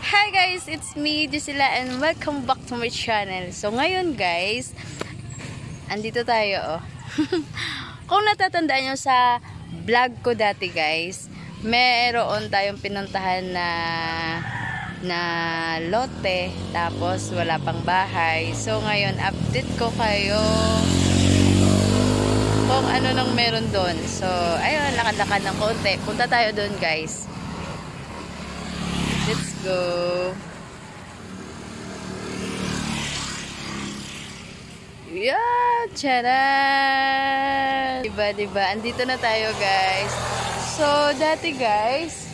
Hi guys, it's me, Gisela, and welcome back to my channel. So ngayon guys, andito tayo oh. Kung natatandaan nyo sa vlog ko dati guys, meron tayong pinuntahan na lote, tapos wala pang bahay. So ngayon, update ko kayo kung ano nang meron doon. So ayun, lakad-lakad ng konti. Punta tayo doon guys. Let's go. Yeah, charan! Diba? Andito na tayo, guys. So, dati, guys,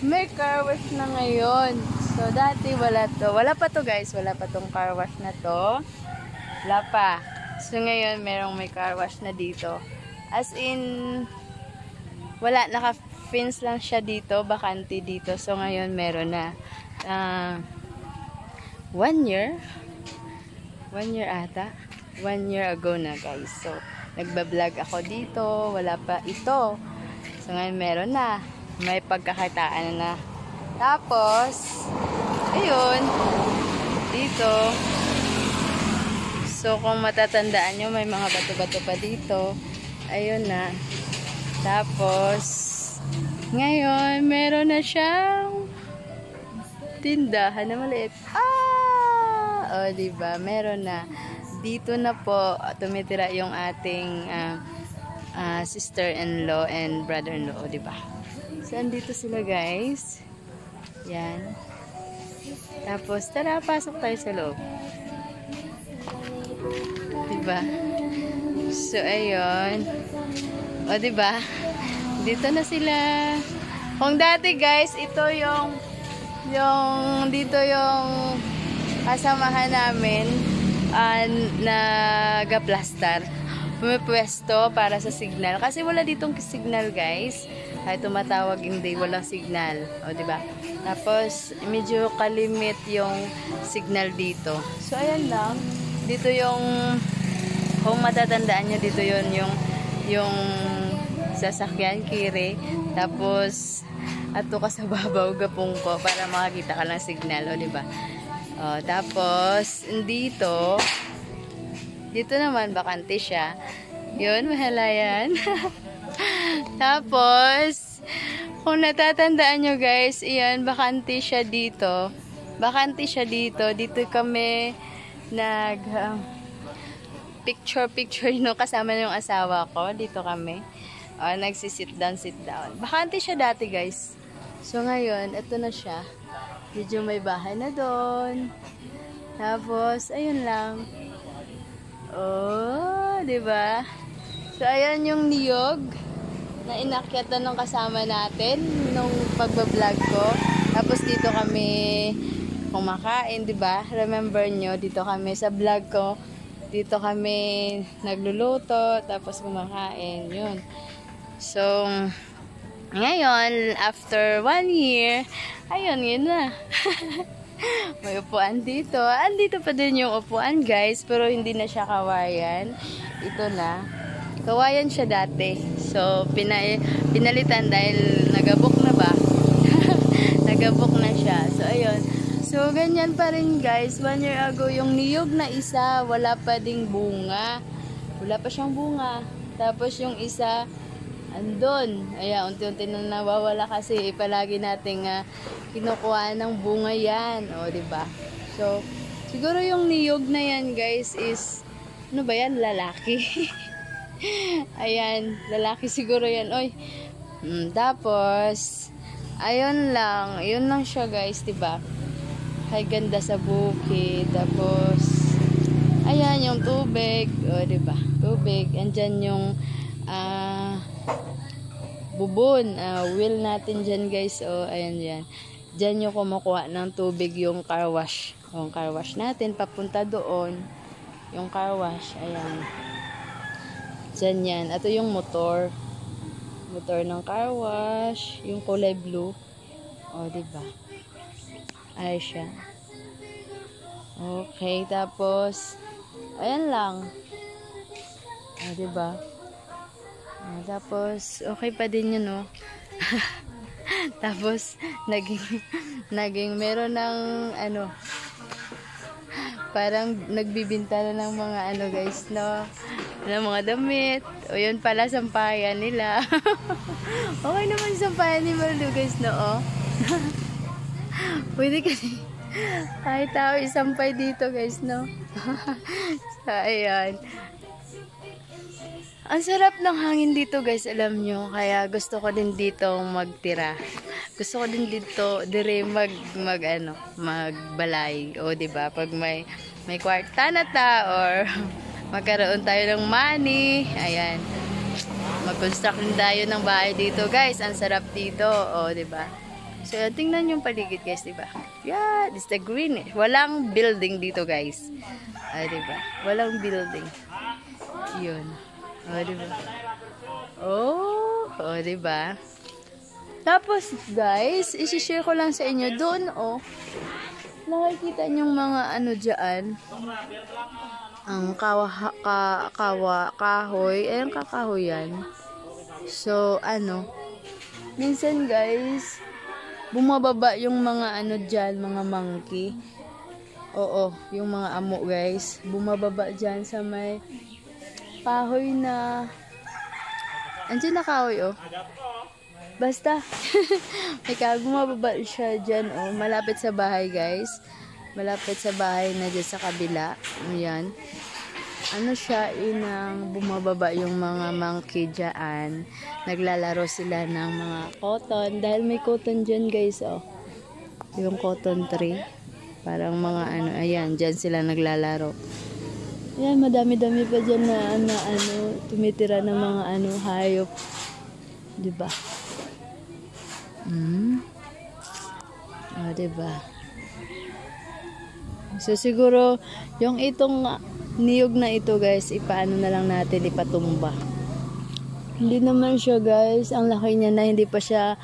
may car wash na ngayon. So, dati wala to. Wala pa to, guys. Wala pa tong car wash na to. Wala pa. So, ngayon, may car wash na dito. As in, wala, naka-fence lang siya dito, bakante dito. So, ngayon, meron na. 1 year ata. 1 year ago na, guys. So, nagbablog ako dito. Wala pa ito. So, ngayon, meron na. May pagkakataan na. Tapos, ayun, dito. So, kung matatandaan nyo, may mga bato-bato pa dito. Ayun na. Tapos, ngayon, meron na siyang tindahan na maliit. O, diba? Meron na. Dito na po, tumitira yung ating sister-in-law and brother-in-law. O, diba? So, andito sila, guys. Yan. Tapos, tara, pasok tayo sa loob. Diba? So, ayun. O, diba? Dito na sila. Kung dati guys, ito dito yung kasamahan namin nagaplastar. Pumipwesto para sa signal. Kasi wala ditong signal guys. Kahit tumatawag hindi, walang signal. O, diba? Tapos, medyo kalimit yung signal dito. So, ayan lang. Dito yung, kung matatandaan nyo, dito yung sasakyan, kiri. Tapos, ato ka sa babaw, gapong ko para makakita ka ng signal, o, diba? O, tapos, dito naman, bakante siya. Yun, mahala yan. Tapos, kung natatandaan nyo guys, iyan, bakante siya dito. Bakante siya dito. Dito kami picture no, kasama yung asawa ko. Dito kami. Nagsi-sit down. Bakante siya dati guys. So ngayon, ito na siya. Medyo may bahay na doon. Tapos, ayun lang. Oh, diba? So, ayan yung niyog na inakyatan ng kasama natin nung pagbablog ko. Tapos, dito kami kumakain, diba? Remember nyo, dito kami sa vlog ko. Dito kami nagluluto, tapos kumakain. Yun. So, ngayon, after 1 year, ayun, yun na. May upuan dito. Andito pa din yung upuan, guys. Pero hindi na siya kawayan. Ito na. Kawayan siya dati. So, pinalitan dahil nagabok na ba? Nagabok na siya. So, ayun. So, ganyan pa rin, guys. 1 year ago, yung niyog na isa, wala pa ding bunga. Wala pa siyang bunga. Tapos, yung isa, andun. Ayan, unti-unti na nawawala kasi palagi nating kinukuha ng bunga yan. O, diba? So, siguro yung niyog na yan, guys, is, ano ba yan? Lalaki. Ayan, lalaki siguro yan. Oy. Tapos, ayun lang. Yun lang siya, guys, diba? Ay, ganda sa bukid. Tapos, ayan, yung tubig. O, diba? Tubig. Andyan yung, bubon, wheel natin dyan guys, o, ayan dyan. Dyan yung kumukuha ng tubig yung car wash. Yung car wash natin, papunta doon. Yung car wash, ayan. Dyan yan. Ito yung motor. Motor ng car wash. Yung kulay blue. O, diba? Ay siya. Okay, tapos, ayan lang. O, diba? Tapos, okay pa din yun, no? Tapos, naging meron ng, ano, parang nagbibinta na ng mga, ano guys, no? Ng mga damit. O yun pala, sampayan nila. Okay naman sampayan ni Malu, guys, no? Oh. Pwede kasi, kahit tao isampay dito, guys, no? So, ayan. Ang sarap ng hangin dito, guys, alam nyo. Kaya gusto ko din dito magtira. Gusto ko din dito magbalay. O, di ba? Pag may kwarta na or magkaroon tayo ng money. Ayan. Mag-construct din tayo ng bahay dito, guys. Ang sarap dito. O, di ba? So, tingnan yung paligid, guys, di ba? Yeah, this is the green. Walang building dito, guys. Ay, di ba? Walang building. Yun. O, diba? Oh, diba? Tapos, guys, isi-share ko lang sa inyo. Doon, nakikita niyong mga ano dyan. Ang kahoy. Ayan, kakahoy yan. So, minsan, guys, bumababa yung mga ano dyan, mga monkey. Oo, yung mga amo, guys. Bumababa dyan sa may kahoy na andyan na kahoy, basta may bumababa siya dyan, malapit sa bahay, guys, malapit sa bahay na dyan sa kabila. Ayan, ano siya, inang bumababa yung mga monkey dyan, naglalaro sila ng mga cotton, dahil may cotton dyan, guys, yung cotton tree, parang mga ayan, dyan sila naglalaro. Ayan, madami-dami pa dyan na tumitira ng mga hayop. Diba? Diba? So, siguro, yung itong niyog na ito, guys, ipaano na lang natin, ipatumba. Hindi naman siya, guys, ang laki niya na hindi pa siya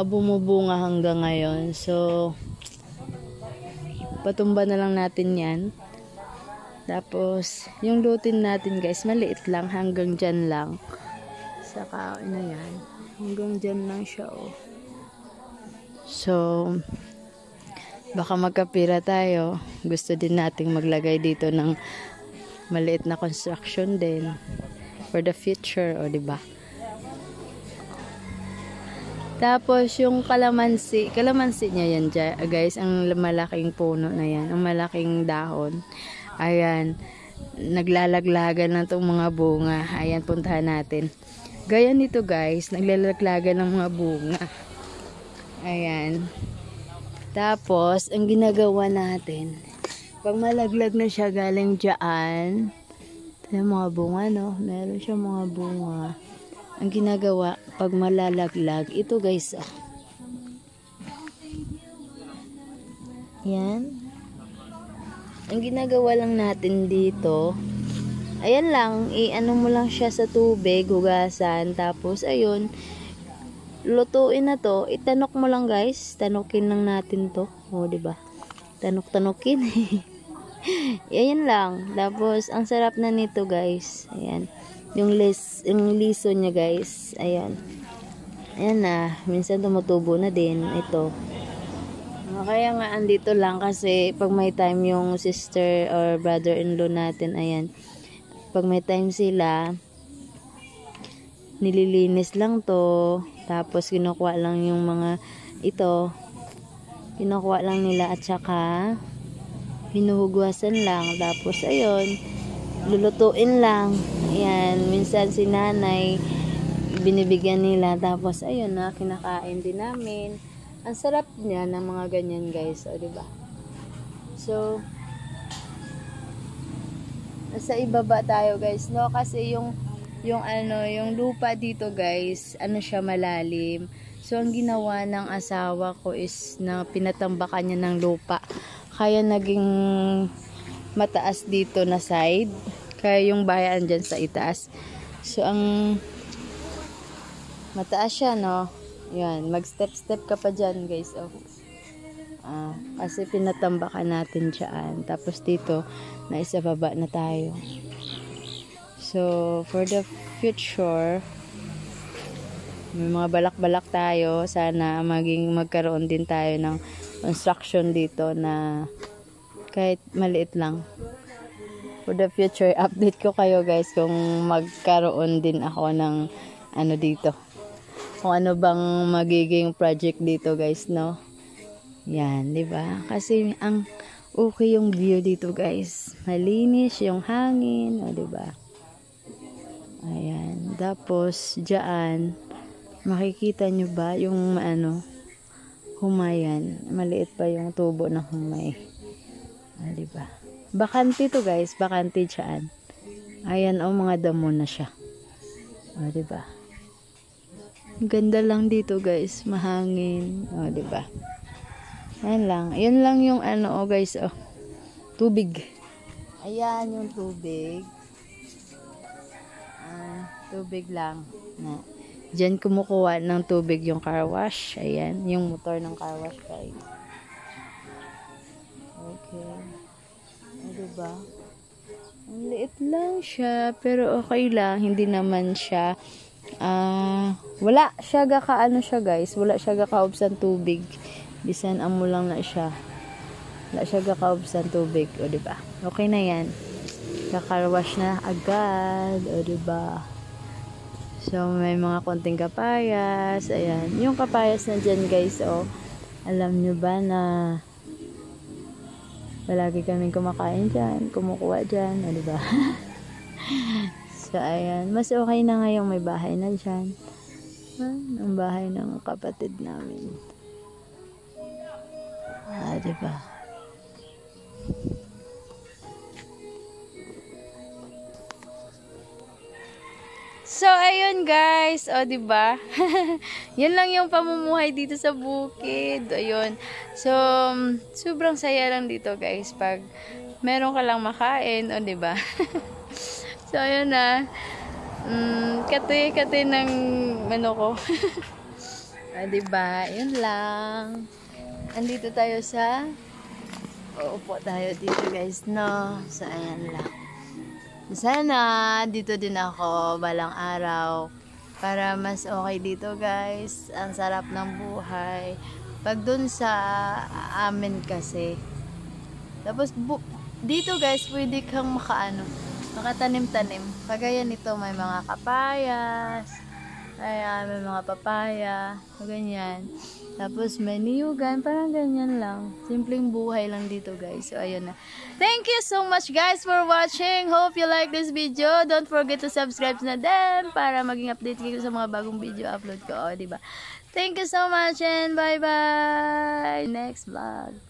bumubunga hanggang ngayon. So, patumba na lang natin yan. Tapos, yung lutin natin, guys, maliit lang. Hanggang dyan lang. Saka, yan. Hanggang dyan lang siya, So, baka magkapira tayo. Gusto din nating maglagay dito ng maliit na construction din. For the future, diba? Tapos, yung kalamansi niya yan, guys. Ang malaking puno na yan. Ang malaking dahon. Ayan, naglalaglagan na itong mga bunga. Ayan, puntahan natin. Gaya nito, guys, naglalaglagan ng mga bunga. Ayan. Tapos, ang ginagawa natin, pag malaglag na siya galing dyan, yung mga bunga, no? Meron siya mga bunga. Ang ginagawa, pag malalaglag, ito, guys, Yan. Ang ginagawa lang natin dito, ayan lang, i-ano mo lang siya sa tubig, hugasan, tapos ayun, lutuin na to, itanok mo lang, guys, tanukin lang natin to, diba? Tanok-tanukin. Ayan lang, tapos ang sarap na nito, guys. Ayan, yung liso niya, guys. Ayan na, minsan tumutubo na din ito. Kaya nga andito lang kasi pag may time yung sister or brother-in-law natin, ayan, pag may time sila, nililinis lang to, tapos kinukuha lang yung mga ito, kinukuha lang nila at saka hinuhugasan lang, tapos ayun, lulutuin lang. Ayan, minsan si nanay binibigyan nila, tapos ayun na, kinakain din namin. Ang sarap niya ng mga ganyan, guys, diba? So, nasa ibaba tayo, guys, no? Kasi yung lupa dito, guys, siya, malalim. So, ang ginawa ng asawa ko is na pinatambakan niya ng lupa. Kaya naging mataas dito na side. Kaya yung bayan dyan sa itaas. So, ang mataas siya, no? Yan, mag-step-step ka pa dyan, guys. Kasi pinatambakan natin dyan. Tapos dito, naisa baba na tayo. So, for the future, May mga balak-balak tayo. Sana magkaroon din tayo ng construction dito na kahit maliit lang. For the future, update ko kayo guys kung magkaroon din ako ng ano dito. Kung ano bang magiging project dito guys, no? Yan, di ba? Kasi ang okay yung view dito guys. Malinis yung hangin, o di ba? Ayan. Tapos, diyan, makikita nyo ba yung ano, humayan. Maliit pa yung tubo ng humay. O di ba? Bakante to guys, bakante diyan. Ayan, mga damo na siya. O di ba? Ganda lang dito guys, mahangin. O di ba? Ayan lang. Yan lang yung ano, guys, tubig. Ayan yung tubig. Tubig lang. Na. Diyan kumukuha ng tubig yung car wash. Ayan, yung motor ng car wash, guys. Okay. Diba? Ang liit lang siya, pero okay lang. Hindi naman siya, wala siya gakaano siya, guys. Wala siya gakaubsan tubig. Bisan amo lang na siya. Wala siya gakaubsan tubig, o diba? Okay na yan. Kakarwash na agad, o diba? So, may mga konting kapayas. Ayan. Yung kapayas na dyan, guys, alam nyo ba na palagi kaming kumakain dyan, kumukuha dyan, o diba? So, ayan. Mas okay na ngayong may bahay na dyan. Ang bahay ng kapatid namin. Diba? So, ayun guys. Diba? Yan lang yung pamumuhay dito sa bukid. Ayun. So, sobrang saya lang dito guys. Pag meron ka lang makain. Diba? So, ayun na. Kati ng ano ko. Diba? Yun lang. Andito tayo uupo tayo dito guys, no? So, ayan lang. Sana, dito din ako balang araw. Para mas okay dito guys. Ang sarap ng buhay. Pag dun sa amin kasi. Tapos, dito guys, pwede kang makatanim-tanim. Kagaya nito, may mga kapayas. Ayan, may mga papaya. Ganyan. Tapos may niyugan, parang ganyan lang. Simpleng buhay lang dito guys. So ayun na. Thank you so much guys for watching. Hope you like this video. Don't forget to subscribe na din para maging update kayo sa mga bagong video upload ko. Diba? Thank you so much and bye bye. Next vlog.